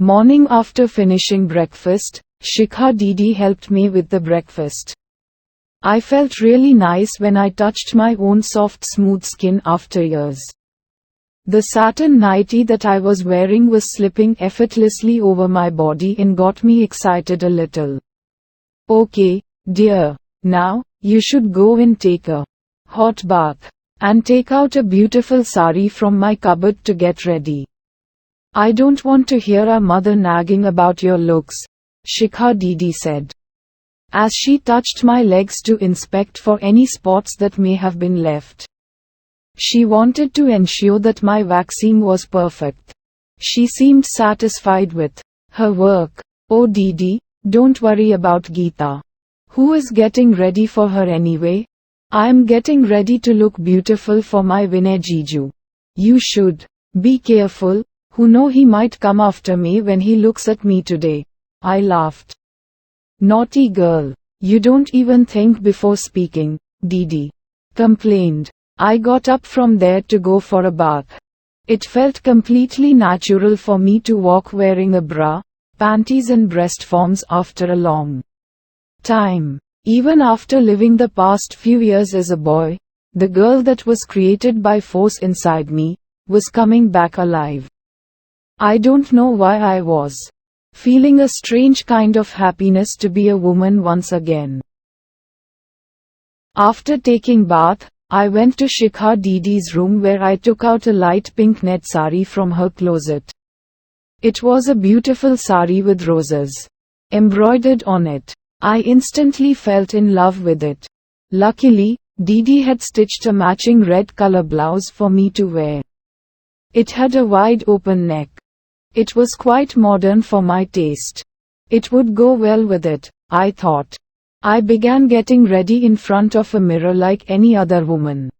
Morning after finishing breakfast, Shikha Didi helped me with the breakfast. I felt really nice when I touched my own soft smooth skin after years. The satin nightie that I was wearing was slipping effortlessly over my body and got me excited a little. Okay, dear, now, you should go and take a hot bath, and take out a beautiful sari from my cupboard to get ready. I don't want to hear our mother nagging about your looks, Shikha Didi said, as she touched my legs to inspect for any spots that may have been left. She wanted to ensure that my waxing was perfect. She seemed satisfied with her work. Oh Didi, don't worry about Geeta. Who is getting ready for her anyway? I am getting ready to look beautiful for my Vinay Jiju. You should be careful, who know he might come after me when he looks at me today. I laughed. Naughty girl, you don't even think before speaking, Didi complained. I got up from there to go for a bath. It felt completely natural for me to walk wearing a bra, panties and breast forms after a long time. Even after living the past few years as a boy, the girl that was created by force inside me was coming back alive. I don't know why I was feeling a strange kind of happiness to be a woman once again. After taking bath, I went to Shikha Didi's room where I took out a light pink net sari from her closet. It was a beautiful sari with roses embroidered on it. I instantly felt in love with it. Luckily, Didi had stitched a matching red color blouse for me to wear. It had a wide open neck. It was quite modern for my taste. It would go well with it, I thought. I began getting ready in front of a mirror like any other woman.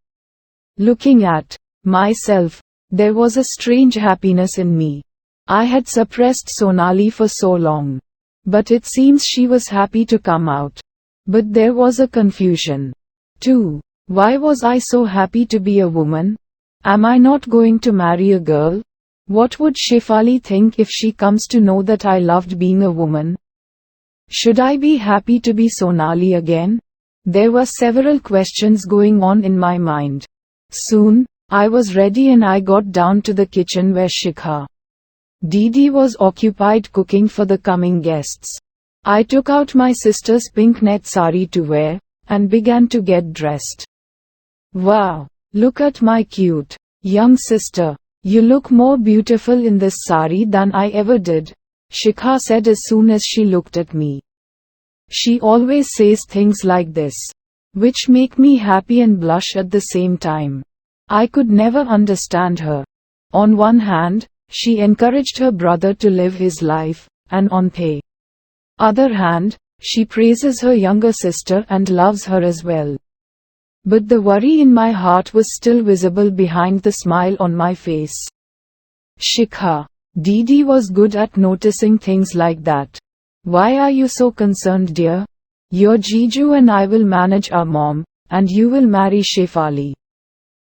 Looking at myself, there was a strange happiness in me. I had suppressed Sonali for so long. But it seems she was happy to come out. But there was a confusion too. Why was I so happy to be a woman? Am I not going to marry a girl? What would Shefali think if she comes to know that I loved being a woman? Should I be happy to be Sonali again? There were several questions going on in my mind. Soon, I was ready and I got down to the kitchen where Shikha Didi was occupied cooking for the coming guests. I took out my sister's pink net sari to wear, and began to get dressed. Wow! Look at my cute young sister. You look more beautiful in this sari than I ever did, Shikha said as soon as she looked at me. She always says things like this, which make me happy and blush at the same time. I could never understand her. On one hand, she encouraged her brother to live his life, and on the other hand, she praises her younger sister and loves her as well. But the worry in my heart was still visible behind the smile on my face. Shikha Didi was good at noticing things like that. Why are you so concerned, dear? Your Jiju and I will manage our mom, and you will marry Shefali.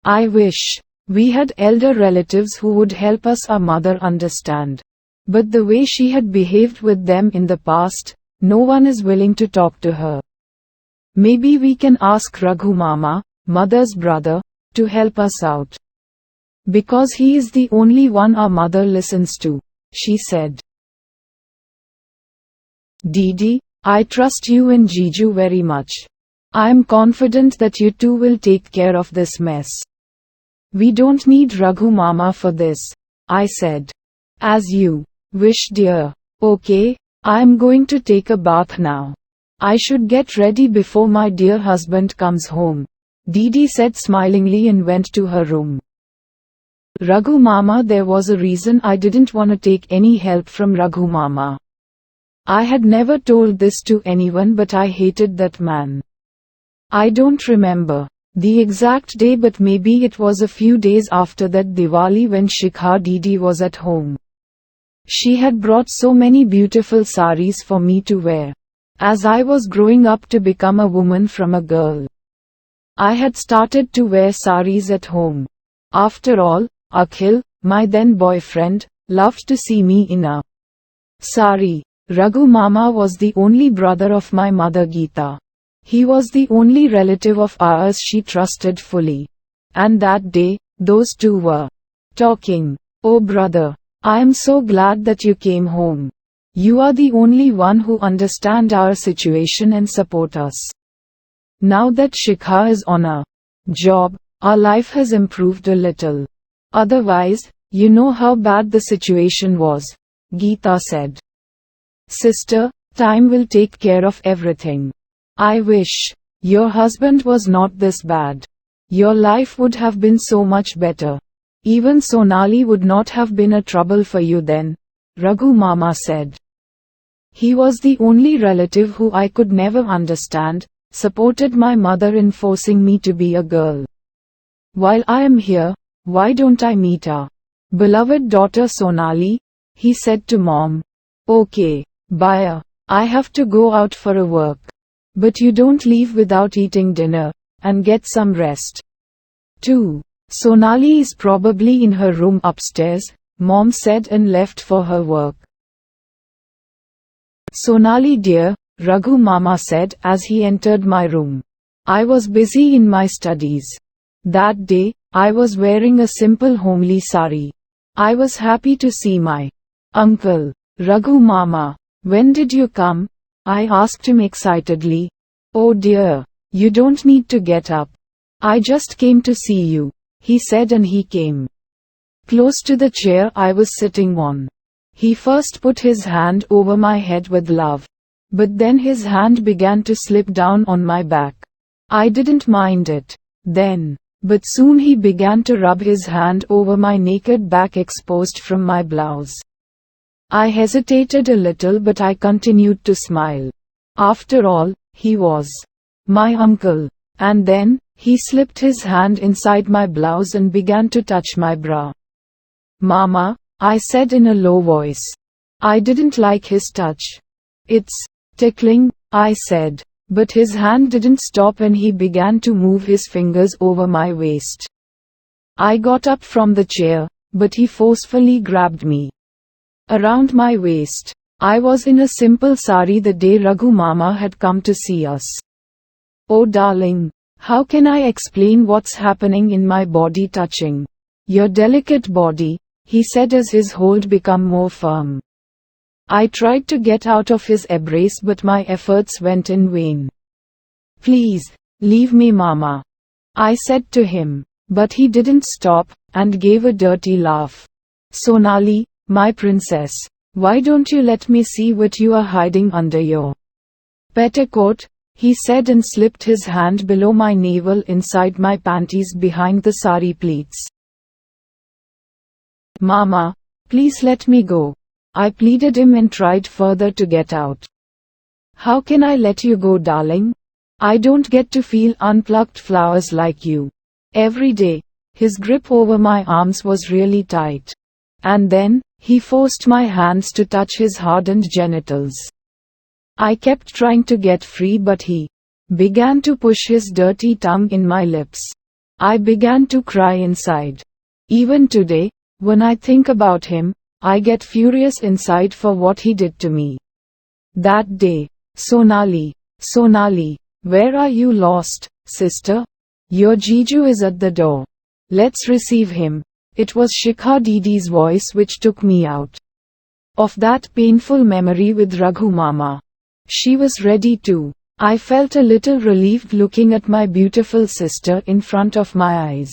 I wish we had elder relatives who would help us our mother understand. But the way she had behaved with them in the past, no one is willing to talk to her. Maybe we can ask Raghu Mama, mother's brother, to help us out. Because he is the only one our mother listens to, she said. Didi, I trust you and Jiju very much. I am confident that you two will take care of this mess. We don't need Raghu Mama for this, I said. As you wish, dear. Okay, I am going to take a bath now. I should get ready before my dear husband comes home, Didi said smilingly and went to her room. Raghu Mama, there was a reason I didn't want to take any help from Raghu Mama. I had never told this to anyone, but I hated that man. I don't remember the exact day, but maybe it was a few days after that Diwali when Shikha Didi was at home. She had brought so many beautiful saris for me to wear. As I was growing up to become a woman from a girl, I had started to wear saris at home. After all, Akhil, my then boyfriend, loved to see me in a Sari. Raghu Mama was the only brother of my mother Geeta. He was the only relative of ours she trusted fully. And that day, those two were talking. Oh brother, I am so glad that you came home. You are the only one who understand our situation and support us. Now that Shikha is on a job, our life has improved a little. Otherwise, you know how bad the situation was, Geeta said. Sister, time will take care of everything. I wish your husband was not this bad. Your life would have been so much better. Even Sonali would not have been a trouble for you then, Raghu Mama said. He was the only relative who I could never understand, supported my mother in forcing me to be a girl. While I am here, why don't I meet our beloved daughter Sonali? He said to Mom. Okay, bye. I have to go out for a work. But you don't leave without eating dinner, and get some rest. 2. Sonali is probably in her room upstairs, Mom said and left for her work. Sonali dear, Raghu Mama said as he entered my room. I was busy in my studies. That day, I was wearing a simple homely sari. I was happy to see my uncle. Raghu Mama, when did you come? I asked him excitedly. Oh dear, you don't need to get up. I just came to see you, he said and he came close to the chair I was sitting on. He first put his hand over my head with love. But then his hand began to slip down on my back. I didn't mind it then. But soon he began to rub his hand over my naked back exposed from my blouse. I hesitated a little but I continued to smile. After all, he was my uncle. And then, he slipped his hand inside my blouse and began to touch my bra. Mama, I said in a low voice. I didn't like his touch. It's tickling, I said. But his hand didn't stop and he began to move his fingers over my waist. I got up from the chair, but he forcefully grabbed me around my waist. I was in a simple sari the day Raghu Mama had come to see us. Oh darling, how can I explain what's happening in my body touching your delicate body, he said as his hold became more firm. I tried to get out of his embrace but my efforts went in vain. Please, leave me Mama, I said to him. But he didn't stop, and gave a dirty laugh. Sonali, my princess, why don't you let me see what you are hiding under your petticoat, he said and slipped his hand below my navel inside my panties behind the sari pleats. Mama, please let me go. I pleaded him and tried further to get out. How can I let you go darling? I don't get to feel unplucked flowers like you. Every day. His grip over my arms was really tight. And then, he forced my hands to touch his hardened genitals. I kept trying to get free but he began to push his dirty tongue in my lips. I began to cry inside. Even today, when I think about him, I get furious inside for what he did to me. That day, Sonali, where are you lost, sister? Your Jiju is at the door. Let's receive him. It was Shikha Didi's voice which took me out of that painful memory with Raghu Mama. She was ready too. I felt a little relieved looking at my beautiful sister in front of my eyes.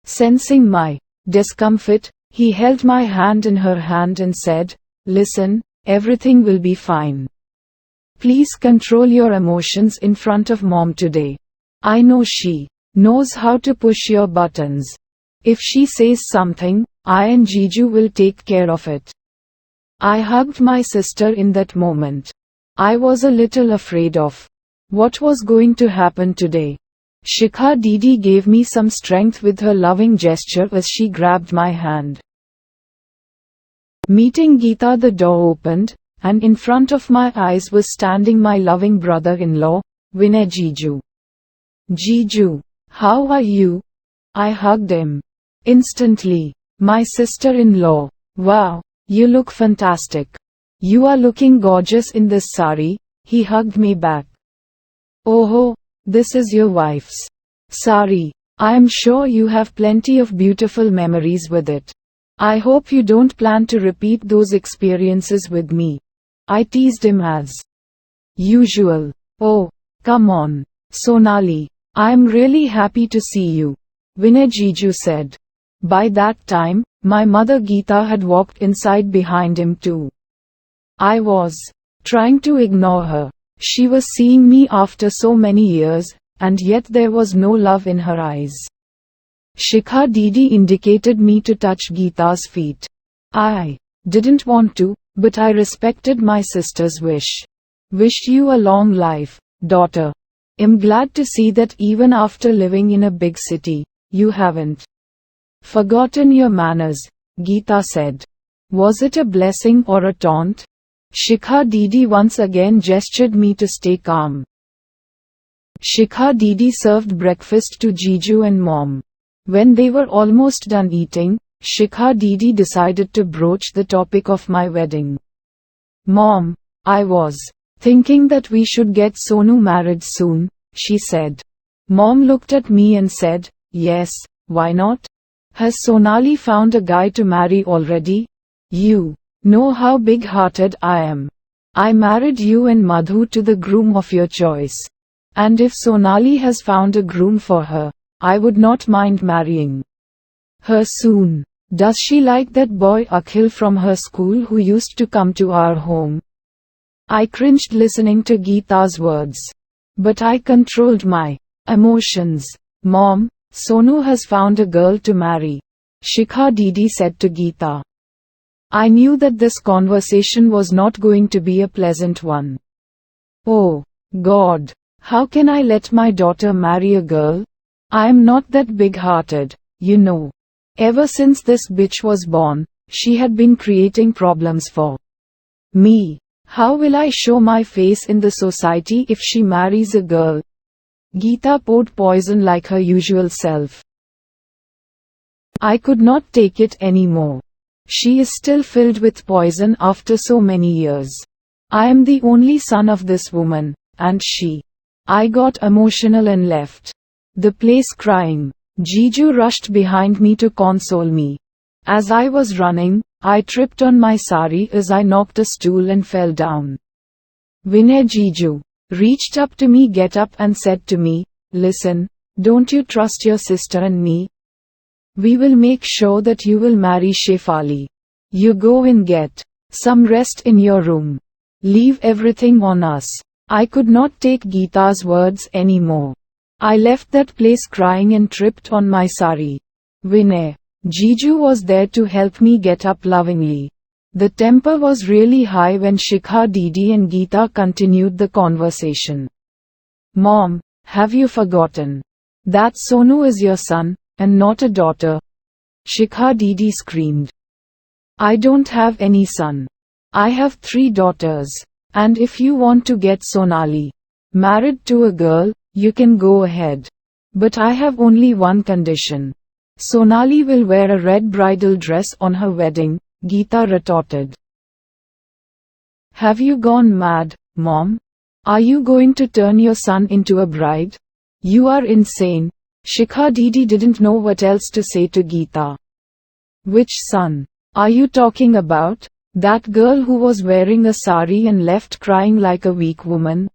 Sensing my discomfort, he held my hand in her hand and said, "Listen, everything will be fine. Please control your emotions in front of Mom today. I know she knows how to push your buttons. If she says something, I and Jiju will take care of it." I hugged my sister in that moment. I was a little afraid of what was going to happen today. Shikha Didi gave me some strength with her loving gesture as she grabbed my hand. Meeting Geeta, the door opened, and in front of my eyes was standing my loving brother-in-law, Vinay Jiju. Jiju, how are you? I hugged him. Instantly. My sister-in-law, wow, you look fantastic. You are looking gorgeous in this sari, he hugged me back. Oh, this is your wife's sari. I am sure you have plenty of beautiful memories with it. I hope you don't plan to repeat those experiences with me. I teased him as usual. Oh, come on, Sonali. I am really happy to see you, Vinay Jiju said. By that time, my mother Geeta had walked inside behind him too. I was trying to ignore her. She was seeing me after so many years, and yet there was no love in her eyes. Shikha Didi indicated me to touch Geeta's feet. I didn't want to, but I respected my sister's wish. Wish you a long life, daughter. I'm glad to see that even after living in a big city, you haven't forgotten your manners, Geeta said. Was it a blessing or a taunt? Shikha Didi once again gestured me to stay calm. Shikha Didi served breakfast to Jiju and Mom. When they were almost done eating, Shikha Didi decided to broach the topic of my wedding. Mom, I was thinking that we should get Sonu married soon, she said. Mom looked at me and said, yes, why not? Has Sonali found a guy to marry already? You know how big-hearted I am. I married you and Madhu to the groom of your choice. And if Sonali has found a groom for her, I would not mind marrying her soon. Does she like that boy Akhil from her school who used to come to our home? I cringed listening to Geeta's words. But I controlled my emotions. Mom, Sonu has found a girl to marry, Shikha Didi said to Geeta. I knew that this conversation was not going to be a pleasant one. Oh, God, how can I let my daughter marry a girl? I am not that big-hearted, you know. Ever since this bitch was born, she had been creating problems for me. How will I show my face in the society if she marries a girl? Geeta poured poison like her usual self. I could not take it anymore. She is still filled with poison after so many years. I am the only son of this woman, and she. I got emotional and left the place crying. Jiju rushed behind me to console me. As I was running, I tripped on my sari as I knocked a stool and fell down. Vinay Jiju reached up to me, get up and said to me, listen, don't you trust your sister and me? We will make sure that you will marry Shefali. You go and get some rest in your room. Leave everything on us. I could not take Geeta's words anymore. I left that place crying and tripped on my sari. Vinay Jiju was there to help me get up lovingly. The temper was really high when Shikha Didi and Geeta continued the conversation. Mom, have you forgotten that Sonu is your son, and not a daughter? Shikha Didi screamed. I don't have any son. I have 3 daughters. And if you want to get Sonali married to a girl, you can go ahead. But I have only one condition. Sonali will wear a red bridal dress on her wedding, Geeta retorted. Have you gone mad, Mom? Are you going to turn your son into a bride? You are insane. Shikha Didi didn't know what else to say to Geeta. Which son are you talking about? That girl who was wearing a sari and left crying like a weak woman?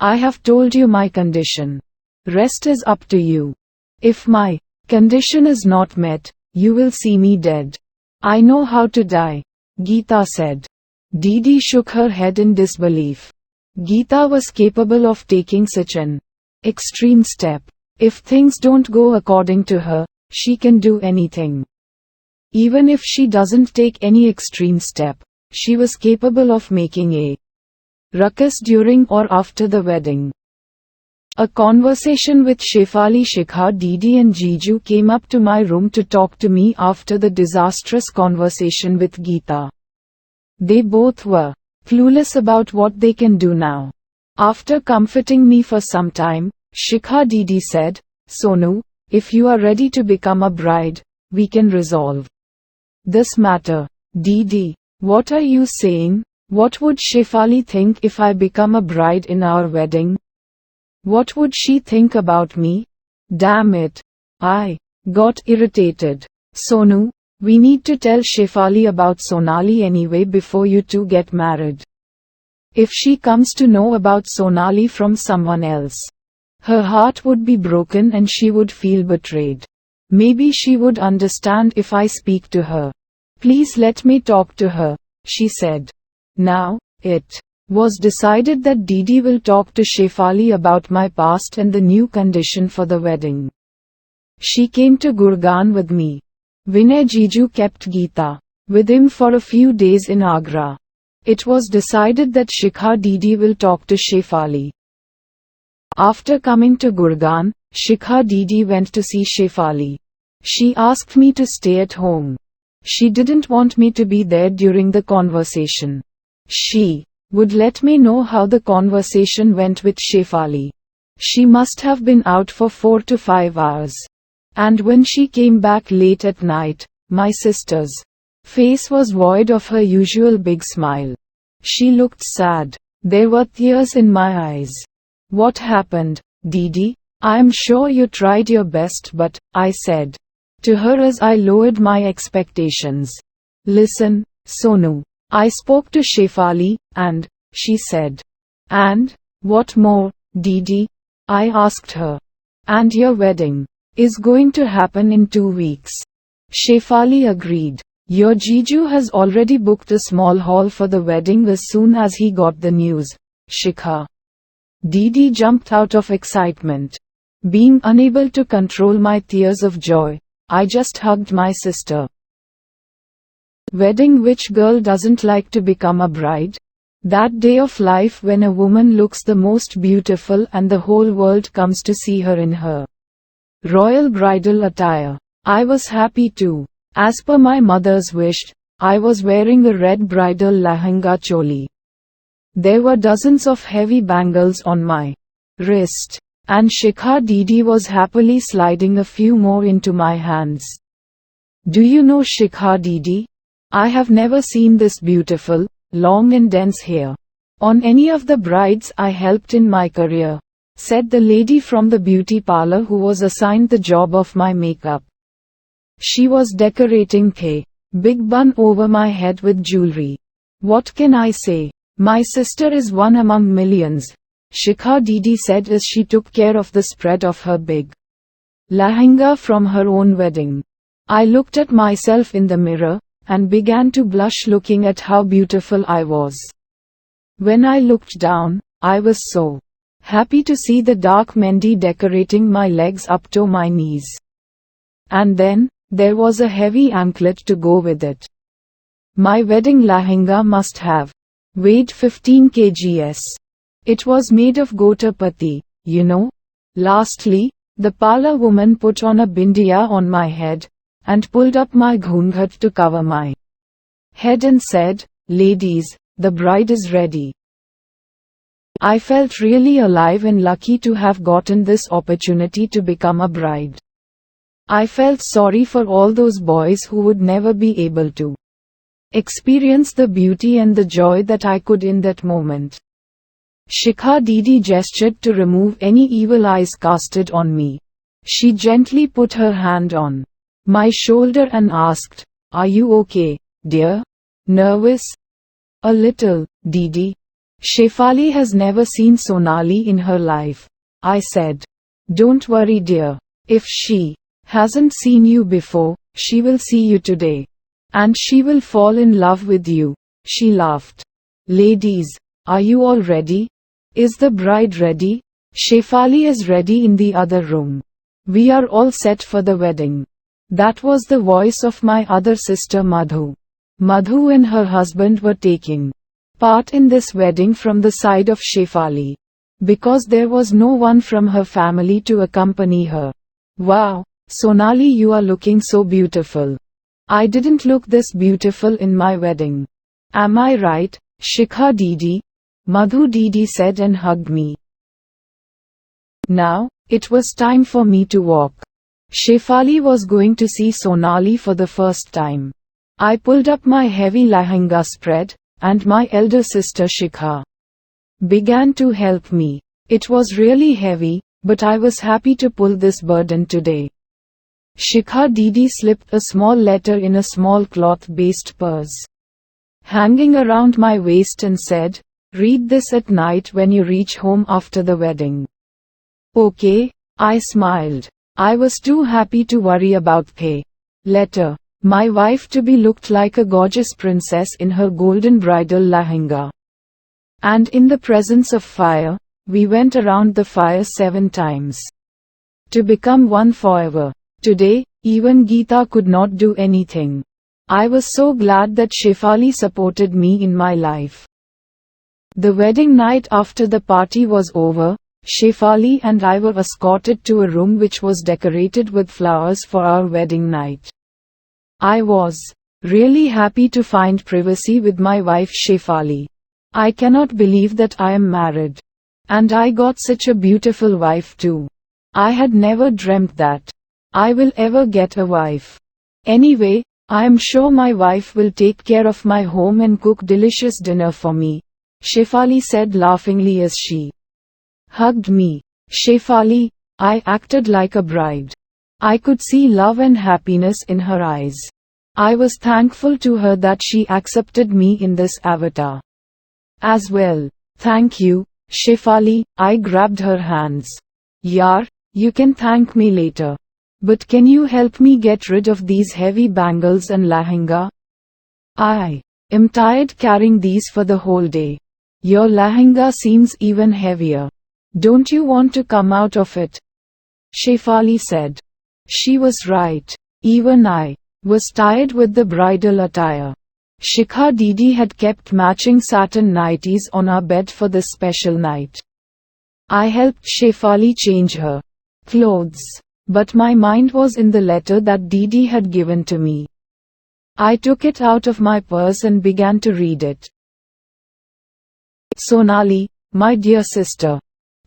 I have told you my condition. Rest is up to you. If my condition is not met, you will see me dead. I know how to die, Geeta said. Didi shook her head in disbelief. Geeta was capable of taking such an extreme step. If things don't go according to her, she can do anything. Even if she doesn't take any extreme step, she was capable of making a ruckus during or after the wedding. A conversation with Shefali, Shikha Didi and Jiju came up to my room to talk to me after the disastrous conversation with Geeta. They both were clueless about what they can do now. After comforting me for some time, Shikha Didi said, Sonu, if you are ready to become a bride, we can resolve this matter. Didi, what are you saying? What would Shefali think if I become a bride in our wedding? What would she think about me? Damn it. I got irritated. Sonu, we need to tell Shefali about Sonali anyway before you two get married. If she comes to know about Sonali from someone else, her heart would be broken and she would feel betrayed. Maybe she would understand if I speak to her. Please let me talk to her, she said. Now, it was decided that Didi will talk to Shefali about my past and the new condition for the wedding. She came to Gurgaon with me. Vinay Jiju kept Geeta with him for a few days in Agra. It was decided that Shikha Didi will talk to Shefali. After coming to Gurgaon, Shikha Didi went to see Shefali. She asked me to stay at home. She didn't want me to be there during the conversation. She would let me know how the conversation went with Shefali. She must have been out for 4 to 5 hours. And when she came back late at night, my sister's face was void of her usual big smile. She looked sad. There were tears in my eyes. What happened, Didi? I am sure you tried your best, but, I said to her as I lowered my expectations. Listen, Sonu. I spoke to Shefali, and, she said. And, what more, Didi? I asked her. And your wedding is going to happen in 2 weeks. Shefali agreed. Your Jiju has already booked a small hall for the wedding as soon as he got the news. Shikha Didi jumped out of excitement. Being unable to control my tears of joy, I just hugged my sister. Wedding, which girl doesn't like to become a bride? That day of life when a woman looks the most beautiful and the whole world comes to see her in her royal bridal attire. I was happy too. As per my mother's wish, I was wearing a red bridal lehenga choli. There were dozens of heavy bangles on my wrist, and Shikha Didi was happily sliding a few more into my hands. Do you know Shikha Didi? I have never seen this beautiful, long and dense hair on any of the brides I helped in my career, said the lady from the beauty parlor who was assigned the job of my makeup. She was decorating a big bun over my head with jewelry. What can I say? My sister is one among millions, Shikha Didi said as she took care of the spread of her big lehenga from her own wedding. I looked at myself in the mirror and began to blush looking at how beautiful I was. When I looked down, I was so happy to see the dark mehndi decorating my legs up to my knees. And then, there was a heavy anklet to go with it. My wedding lehenga must have weighed 15 kgs. It was made of gotapati, you know. Lastly, the parlor woman put on a bindiya on my head, and pulled up my ghunghat to cover my head and said, "Ladies, the bride is ready." I felt really alive and lucky to have gotten this opportunity to become a bride. I felt sorry for all those boys who would never be able to experience the beauty and the joy that I could in that moment. Shikha Didi gestured to remove any evil eyes casted on me. She gently put her hand on my shoulder and asked, "Are you okay, dear? Nervous?" "A little, Didi." Shefali has never seen Sonali in her life, I said. "Don't worry, dear. If she hasn't seen you before, she will see you today. And she will fall in love with you." She laughed. "Ladies, are you all ready? Is the bride ready?" "Shefali is ready in the other room. We are all set for the wedding." That was the voice of my other sister Madhu. Madhu and her husband were taking part in this wedding from the side of Shefali, because there was no one from her family to accompany her. "Wow, Sonali, you are looking so beautiful. I didn't look this beautiful in my wedding. Am I right, Shikha Didi?" Madhu Didi said and hugged me. Now, it was time for me to walk. Shefali was going to see Sonali for the first time. I pulled up my heavy lehenga spread, and my elder sister Shikha began to help me. It was really heavy, but I was happy to pull this burden today. Shikha Didi slipped a small letter in a small cloth-based purse, hanging around my waist, and said, "Read this at night when you reach home after the wedding." Okay, I smiled. I was too happy to worry about the letter. My wife-to-be looked like a gorgeous princess in her golden bridal lehenga. And in the presence of fire, we went around the fire 7 times to become one forever. Today, even Geeta could not do anything. I was so glad that Shefali supported me in my life. The wedding night after the party was over, Shefali and I were escorted to a room which was decorated with flowers for our wedding night. I was really happy to find privacy with my wife Shefali. I cannot believe that I am married. And I got such a beautiful wife too. I had never dreamt that I will ever get a wife. Anyway, I am sure my wife will take care of my home and cook delicious dinner for me, Shefali said laughingly as she hugged me. Shefali, I acted like a bride. I could see love and happiness in her eyes. I was thankful to her that she accepted me in this avatar as well. Thank you, Shefali, I grabbed her hands. Yaar, you can thank me later. But can you help me get rid of these heavy bangles and lehenga? I am tired carrying these for the whole day. Your lehenga seems even heavier. Don't you want to come out of it? Shefali said. She was right. Even I was tired with the bridal attire. Shikha Didi had kept matching satin nighties on our bed for this special night. I helped Shefali change her clothes, but my mind was in the letter that Didi had given to me. I took it out of my purse and began to read it. Sonali, my dear sister.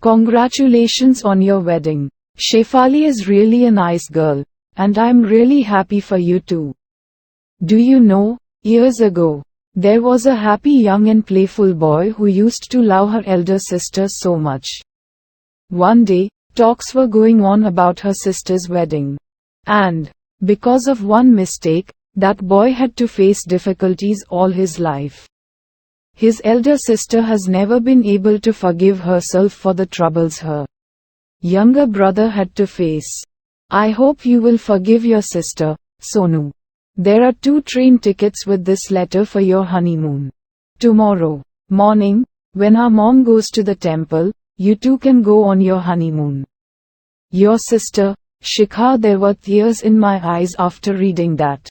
Congratulations on your wedding. Shefali is really a nice girl, and I'm really happy for you too. Do you know, years ago, there was a happy young and playful boy who used to love her elder sister so much. One day, talks were going on about her sister's wedding. And, because of one mistake, that boy had to face difficulties all his life. His elder sister has never been able to forgive herself for the troubles her younger brother had to face. I hope you will forgive your sister, Sonu. There are 2 train tickets with this letter for your honeymoon. Tomorrow morning, when our mom goes to the temple, you two can go on your honeymoon. Your sister, Shikha. There were tears in my eyes after reading that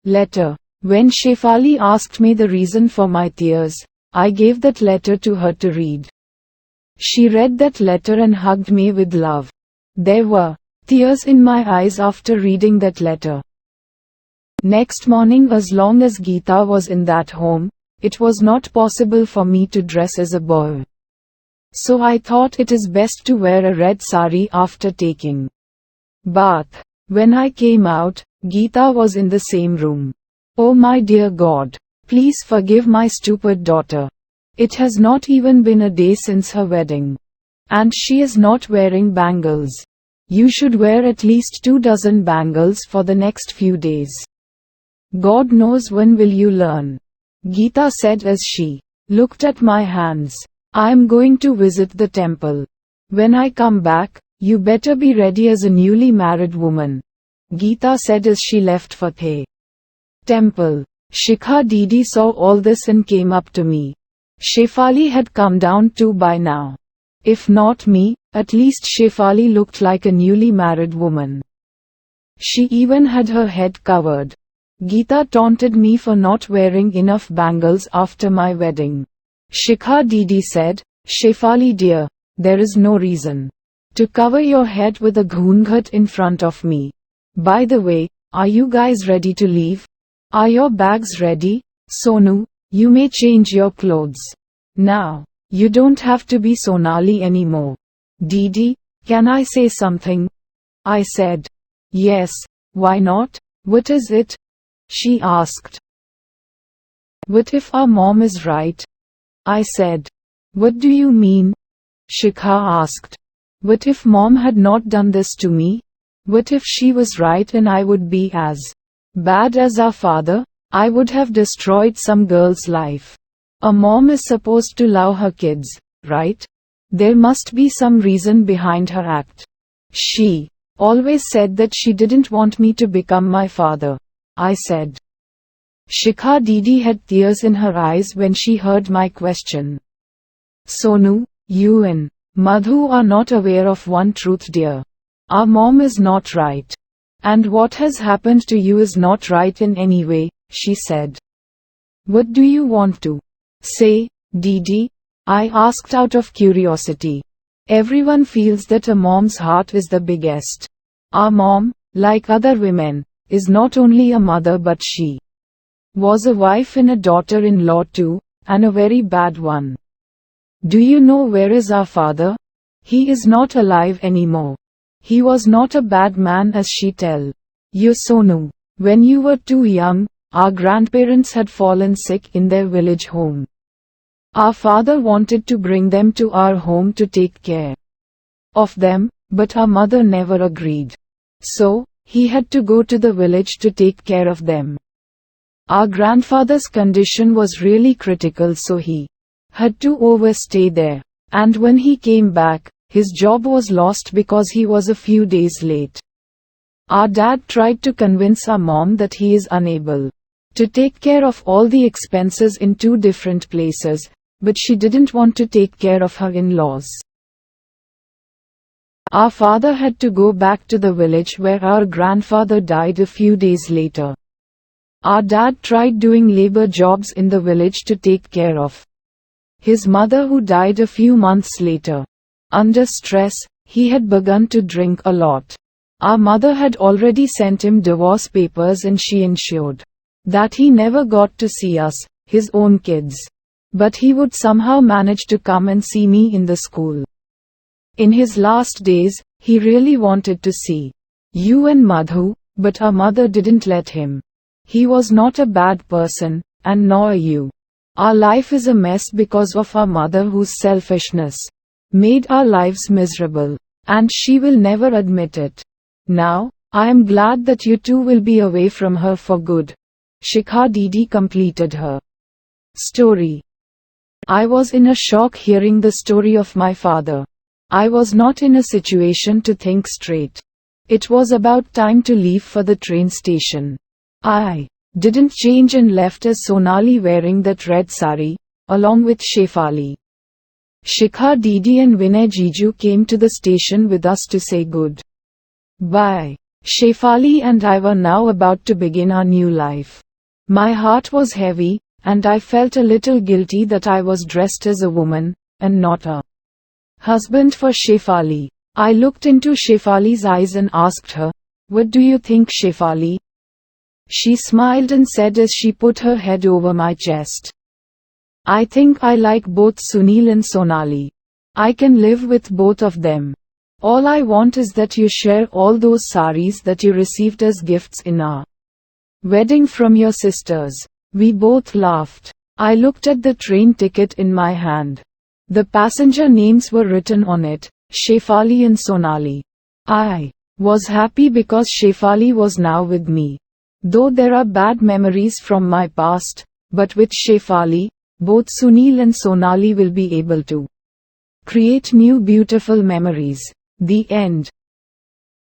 letter. When Shefali asked me the reason for my tears, I gave that letter to her to read. She read that letter and hugged me with love. There were tears in my eyes after reading that letter. Next morning, as long as Geeta was in that home, it was not possible for me to dress as a boy. So I thought it is best to wear a red sari after taking bath. When I came out, Geeta was in the same room. Oh my dear God, please forgive my stupid daughter. It has not even been a day since her wedding. And she is not wearing bangles. You should wear at least 24 bangles for the next few days. God knows when will you learn. Geeta said as she looked at my hands. I am going to visit the temple. When I come back, you better be ready as a newly married woman. Geeta said as she left for the temple. Shikha Didi saw all this and came up to me. Shefali had come down too by now. If not me, at least Shefali looked like a newly married woman. She even had her head covered. Geeta taunted me for not wearing enough bangles after my wedding. Shikha Didi said, Shefali dear, there is no reason to cover your head with a ghungat in front of me. By the way, are you guys ready to leave? Are your bags ready? Sonu, you may change your clothes now. You don't have to be Sonali anymore. Didi, can I say something? I said. Yes, why not? What is it? She asked. What if our mom is right? I said. What do you mean? Shikha asked. What if mom had not done this to me? What if she was right and I would be as bad as our father? I would have destroyed some girl's life. A mom is supposed to love her kids, right? There must be some reason behind her act. She always said that she didn't want me to become my father, I said. Shikha Didi had tears in her eyes when she heard my question. Sonu, you and Madhu are not aware of one truth, dear. Our mom is not right. And what has happened to you is not right in any way, she said. What do you want to say, Didi? I asked out of curiosity. Everyone feels that a mom's heart is the biggest. Our mom, like other women, is not only a mother but she was a wife and a daughter-in-law too, and a very bad one. Do you know where is our father? He is not alive anymore. He was not a bad man as she tell you, Sonu. When you were too young, our grandparents had fallen sick in their village home. Our father wanted to bring them to our home to take care of them, but our mother never agreed. So, he had to go to the village to take care of them. Our grandfather's condition was really critical, so he had to overstay there. And when he came back, his job was lost because he was a few days late. Our dad tried to convince our mom that he is unable to take care of all the expenses in two different places, but she didn't want to take care of her in-laws. Our father had to go back to the village where our grandfather died a few days later. Our dad tried doing labor jobs in the village to take care of his mother who died a few months later. Under stress, he had begun to drink a lot. Our mother had already sent him divorce papers and she ensured that he never got to see us, his own kids. But he would somehow manage to come and see me in the school. In his last days, he really wanted to see you and Madhu, but our mother didn't let him. He was not a bad person, and nor are you. Our life is a mess because of our mother whose selfishness made our lives miserable, and she will never admit it. Now, I am glad that you two will be away from her for good. Shikha Didi completed her story. I was in a shock hearing the story of my father. I was not in a situation to think straight. It was about time to leave for the train station. I didn't change and left as Sonali wearing that red sari, along with Shefali. Shikha Didi and Vinay Jiju came to the station with us to say good bye. Shefali and I were now about to begin our new life. My heart was heavy, and I felt a little guilty that I was dressed as a woman, and not a husband for Shefali. I looked into Shefali's eyes and asked her, "What do you think, Shefali?" She smiled and said as she put her head over my chest, "I think I like both Sunil and Sonali. I can live with both of them. All I want is that you share all those saris that you received as gifts in our wedding from your sisters." We both laughed. I looked at the train ticket in my hand. The passenger names were written on it, Shefali and Sonali. I was happy because Shefali was now with me. Though there are bad memories from my past, but with Shefali, both Sunil and Sonali will be able to create new beautiful memories. The end.